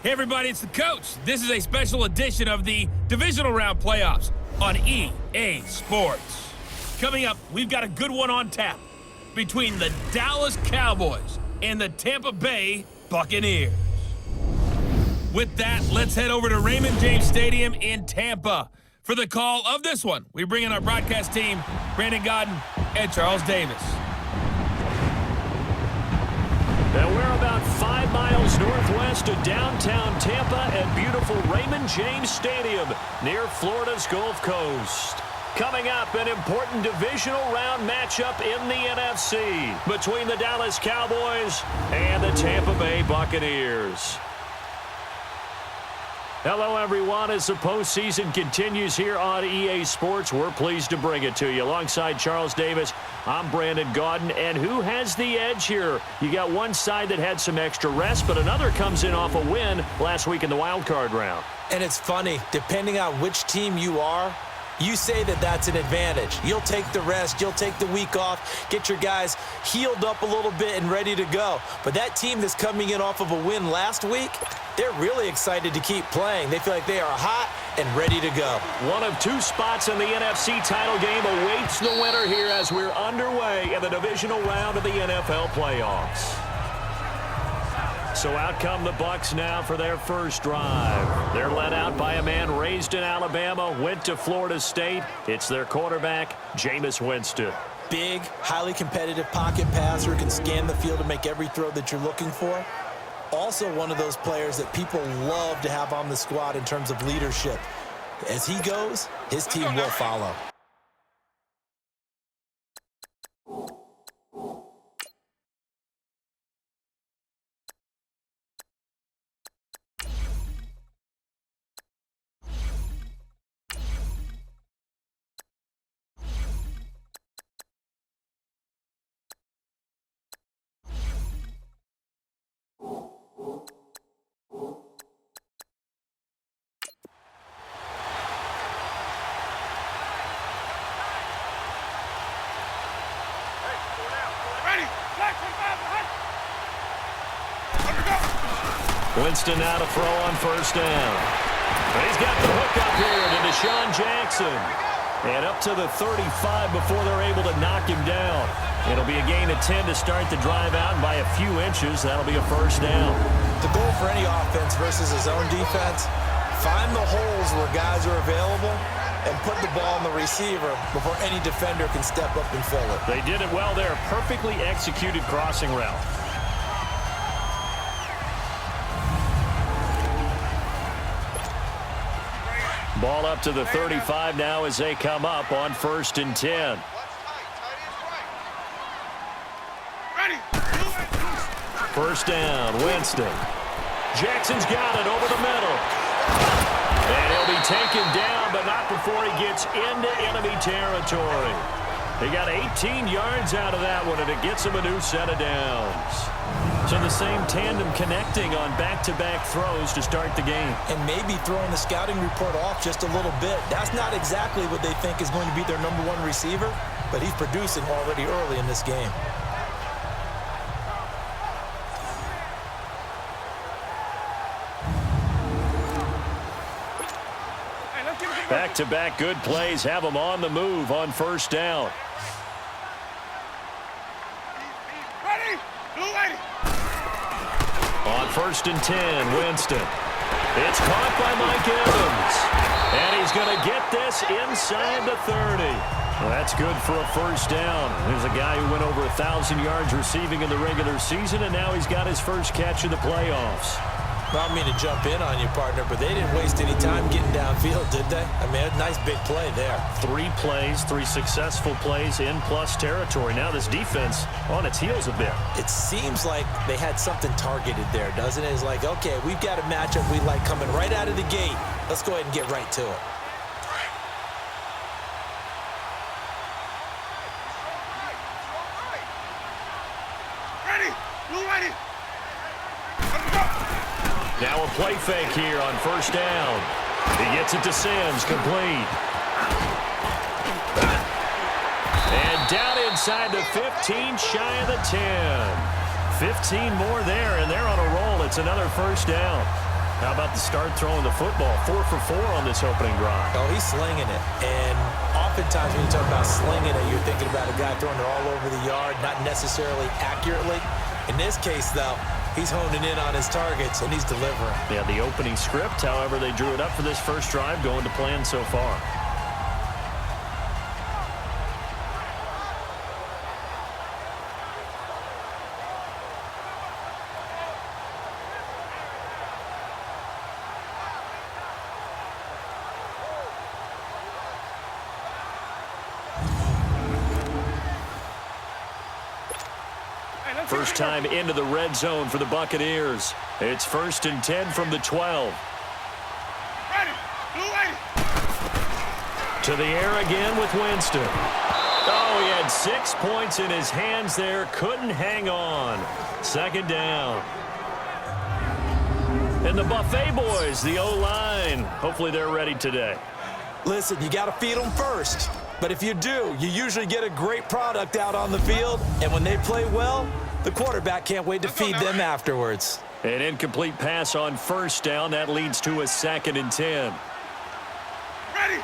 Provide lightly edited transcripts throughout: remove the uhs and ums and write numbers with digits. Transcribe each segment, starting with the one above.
Hey everybody, it's the coach. This is a special edition of the Divisional Round Playoffs on EA Sports. Coming up, we've got a good one on tap between the Dallas Cowboys and the Tampa Bay Buccaneers. With that, let's head over to Raymond James Stadium in Tampa. For the call of this one, we bring in our broadcast team, Brandon Godden and Charles Davis. Now we're about 5 miles northwest of downtown Tampa at beautiful Raymond James Stadium near Florida's Gulf Coast. Coming up, an important divisional round matchup in the NFC between the Dallas Cowboys and the Tampa Bay Buccaneers. Hello, everyone. As the postseason continues here on EA Sports, we're pleased to bring it to you. Alongside Charles Davis, I'm Brandon Godden. And who has the edge here? You got one side that had some extra rest, but another comes in off a win last week in the wild card round. And it's funny, depending on which team you are, you say that that's an advantage. You'll take the rest, you'll take the week off, get your guys healed up a little bit and ready to go. But that team that's coming in off of a win last week, they're really excited to keep playing. They feel like they are hot and ready to go. One of two spots in the NFC title game awaits the winner here as we're underway in the divisional round of the NFL playoffs. So out come the Bucs now for their first drive. They're led out by a man raised in Alabama, went to Florida State. It's their quarterback, Jameis Winston. Big, highly competitive pocket passer, can scan the field and make every throw that you're looking for. Also one of those players that people love to have on the squad in terms of leadership. As he goes, his team will follow. Winston now to throw on first down. He's got the hook up here to Deshaun Jackson. And up to the 35 before they're able to knock him down. It'll be a gain of 10 to start the drive out, and by a few inches, that'll be a first down. The goal for any offense versus his own defense, find the holes where guys are available and put the ball on the receiver before any defender can step up and fill it. They did it well there. Perfectly executed crossing route. Ball up to the 35 now as they come up on 1st and 10. First down, Winston. Jackson's got it over the middle. And he'll be taken down, but not before he gets into enemy territory. He got 18 yards out of that one, and it gets him a new set of downs. So the same tandem connecting on back-to-back throws to start the game. And maybe throwing the scouting report off just a little bit. That's not exactly what they think is going to be their #1 receiver, but he's producing already early in this game. Back-to-back good plays have them on the move on first down. On 1st and 10, Winston. It's caught by Mike Evans. And he's going to get this inside the 30. Well, that's good for a first down. There's a guy who went over 1,000 yards receiving in the regular season, and now he's got his first catch in the playoffs. I don't mean to jump in on you, partner, but they didn't waste any time getting downfield, did they? I mean, a nice big play there. 3 plays, 3 successful plays in plus territory. Now this defense on its heels a bit. It seems like they had something targeted there, doesn't it? It's like, okay, we've got a matchup we like coming right out of the gate. Let's go ahead and get right to it. Now a play fake here on first down. He gets it to Sims, complete. And down inside the 15, shy of the 10. 15 more there, and they're on a roll. It's another first down. How about the start throwing the football? 4 for 4 on this opening drive. Oh, he's slinging it. And oftentimes when you talk about slinging it, you're thinking about a guy throwing it all over the yard, not necessarily accurately. In this case, though, he's honing in on his targets, and he's delivering. Yeah, the opening script, however, they drew it up for this first drive, going to plan so far. First time into the red zone for the Buccaneers. It's 1st and 10 from the 12. To the air again with Winston. Oh, he had 6 points in his hands there. Couldn't hang on. 2nd down. And the Buffet boys, the O-line. Hopefully they're ready today. Listen, you got to feed them first. But if you do, you usually get a great product out on the field. And when they play well, the quarterback can't wait to feed them afterwards. An incomplete pass on 1st down. That leads to a 2nd and 10. Ready.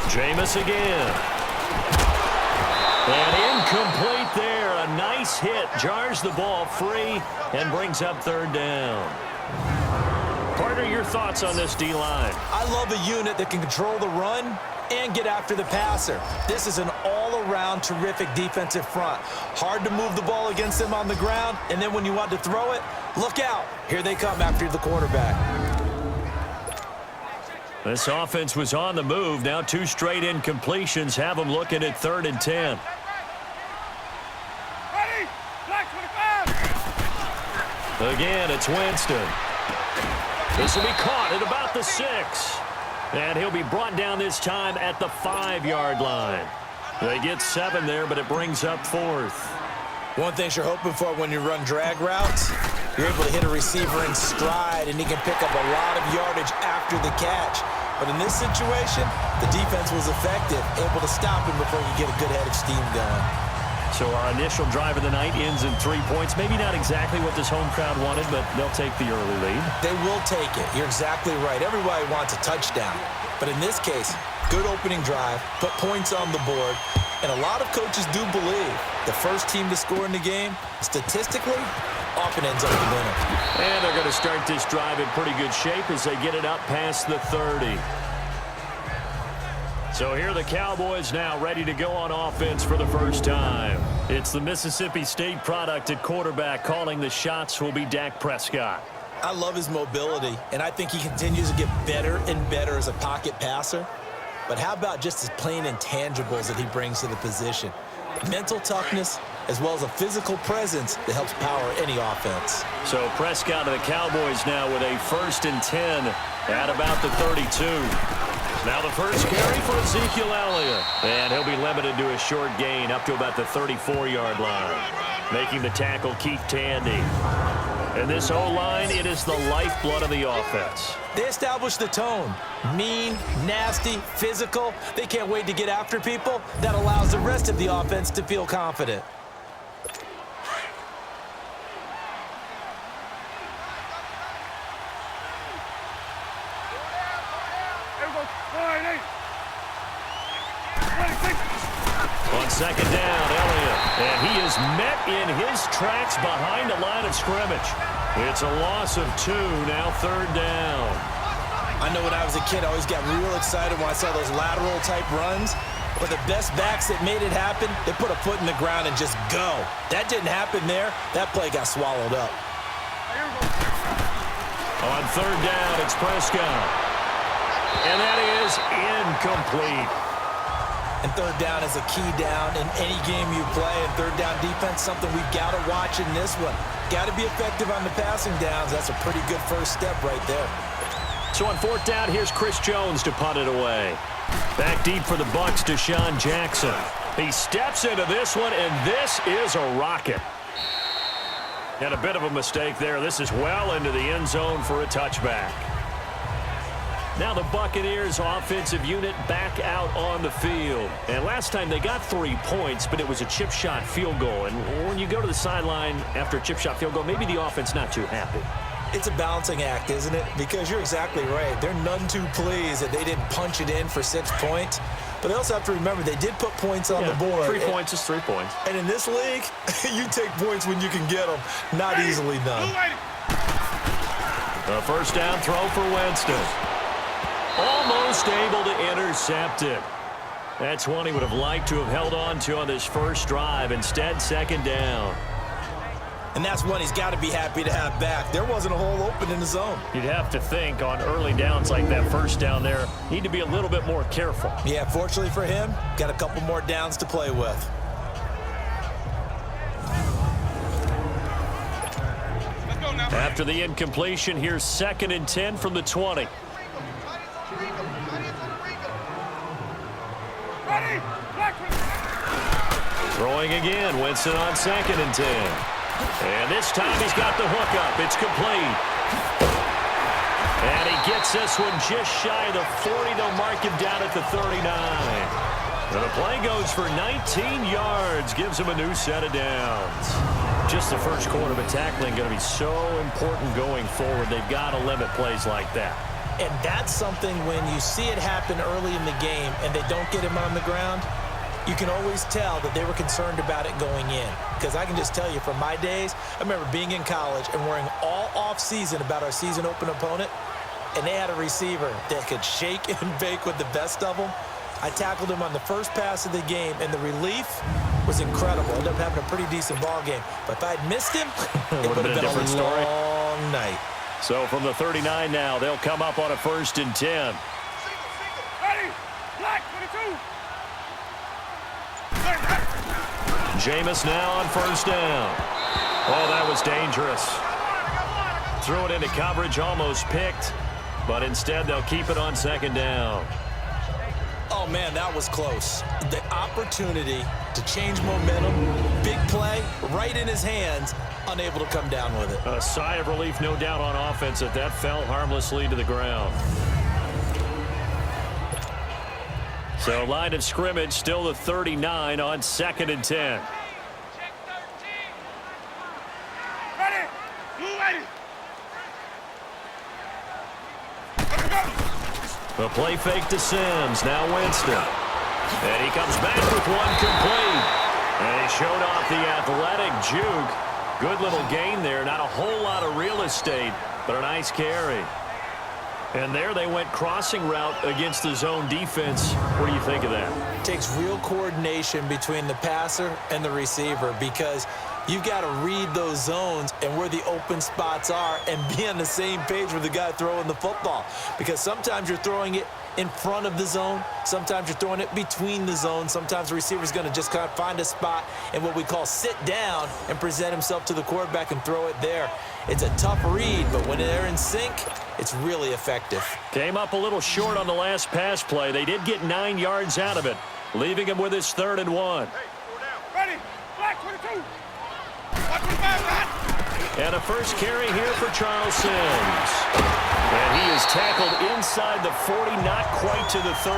Jameis again. And incomplete there. A nice hit. Jars the ball free and brings up 3rd down. Partner, your thoughts on this D-line? I love a unit that can control the run and get after the passer. This is an all-around terrific defensive front. Hard to move the ball against them on the ground, and then when you want to throw it, look out. Here they come after the quarterback. This offense was on the move. Now 2 straight incompletions have them looking at 3rd and 10. Ready. Black 25. Again, it's Winston. This will be caught at about the 6. And he'll be brought down this time at the 5-yard line. They get 7 there, but it brings up 4th. One thing you're hoping for when you run drag routes, you're able to hit a receiver in stride, and he can pick up a lot of yardage after the catch. But in this situation, the defense was effective, able to stop him before you get a good head of steam going. So our initial drive of the night ends in 3 points. Maybe not exactly what this home crowd wanted, but they'll take the early lead. They will take it. You're exactly right. Everybody wants a touchdown. But in this case, good opening drive, put points on the board, and a lot of coaches do believe the first team to score in the game, statistically, often ends up the winner. And they're going to start this drive in pretty good shape as they get it up past the 30. So here are the Cowboys now ready to go on offense for the first time. It's the Mississippi State product at quarterback. Calling the shots will be Dak Prescott. I love his mobility, and I think he continues to get better and better as a pocket passer. But how about just his plain intangibles that he brings to the position? Mental toughness, as well as a physical presence that helps power any offense. So Prescott and the Cowboys now with a 1st and 10 at about the 32. Now the first carry for Ezekiel Elliott. And he'll be limited to a short gain up to about the 34-yard line. Making the tackle, Keith Tandy. And this O-line, it is the lifeblood of the offense. They establish the tone. Mean, nasty, physical. They can't wait to get after people. That allows the rest of the offense to feel confident. On 2nd down, Elliott. And he is met in his tracks behind the line of scrimmage. It's a loss of 2, now 3rd down. I know when I was a kid, I always got real excited when I saw those lateral-type runs. But the best backs that made it happen, they put a foot in the ground and just go. That didn't happen there. That play got swallowed up. On 3rd down, it's Prescott. And that is incomplete. And 3rd down is a key down in any game you play. And 3rd down defense, something we've got to watch in this one. Got to be effective on the passing downs. That's a pretty good first step right there. So on 4th down, here's Chris Jones to punt it away. Back deep for the Bucs, Deshaun Jackson. He steps into this one, and this is a rocket. And a bit of a mistake there. This is well into the end zone for a touchback. Now the Buccaneers offensive unit back out on the field. And last time they got 3 points, but it was a chip shot field goal. And when you go to the sideline after a chip shot field goal, maybe the offense not too happy. It's a balancing act, isn't it? Because you're exactly right. They're none too pleased that they didn't punch it in for 6 points. But they also have to remember they did put points on the board. 3 points is 3 points. And in this league, you take points when you can get them. Not easily done. A first down throw for Winston. Almost able to intercept it. That's one he would have liked to have held on to on this first drive. Instead, second down. And that's one he's got to be happy to have back. There wasn't a hole open in the zone. You'd have to think on early downs like that first down there, need to be a little bit more careful. Yeah, fortunately for him, got a couple more downs to play with. After the incompletion, here's 2nd and 10 from the 20. Throwing again, Winston on 2nd and 10. And this time he's got the hook up. It's complete. And he gets this one just shy of the 40. They'll mark him down at the 39. And the play goes for 19 yards. Gives him a new set of downs. Just the first quarter of a tackling going to be so important going forward. They've got to limit plays like that. And that's something when you see it happen early in the game and they don't get him on the ground, you can always tell that they were concerned about it going in. Because I can just tell you from my days, I remember being in college and worrying all off-season about our season open opponent, and they had a receiver that could shake and bake with the best of them. I tackled him on the first pass of the game, and the relief was incredible. Ended up having a pretty decent ball game. But if I'd missed him, it would have been a different story. Long night. So from the 39 now, they'll come up on a 1st and 10. Ready, black 22. Jameis now on 1st down. Oh, that was dangerous. Threw it into coverage, almost picked. But instead, they'll keep it on 2nd down. Oh, man, that was close. The opportunity to change momentum, big play, right in his hands, unable to come down with it. A sigh of relief, no doubt, on offense that fell harmlessly to the ground. So line of scrimmage, still the 39 on 2nd and 10. Ready, blue ready. The play fake to Sims, now Winston. And he comes back with one complete. And he showed off the athletic juke. Good little gain there, not a whole lot of real estate, but a nice carry. And there they went crossing route against the zone defense. What do you think of that? Takes real coordination between the passer and the receiver because you've got to read those zones and where the open spots are and be on the same page with the guy throwing the football. Because sometimes you're throwing it in front of the zone. Sometimes you're throwing it between the zones. Sometimes the receiver's going to just kind of find a spot and what we call sit down and present himself to the quarterback and throw it there. It's a tough read, but when they're in sync, it's really effective. Came up a little short on the last pass play. They did get 9 yards out of it, leaving him with his 3rd and 1. Ready, black 22. Black 25, And a first carry here for Charles Sims. And he is tackled inside the 40, not quite to the 30.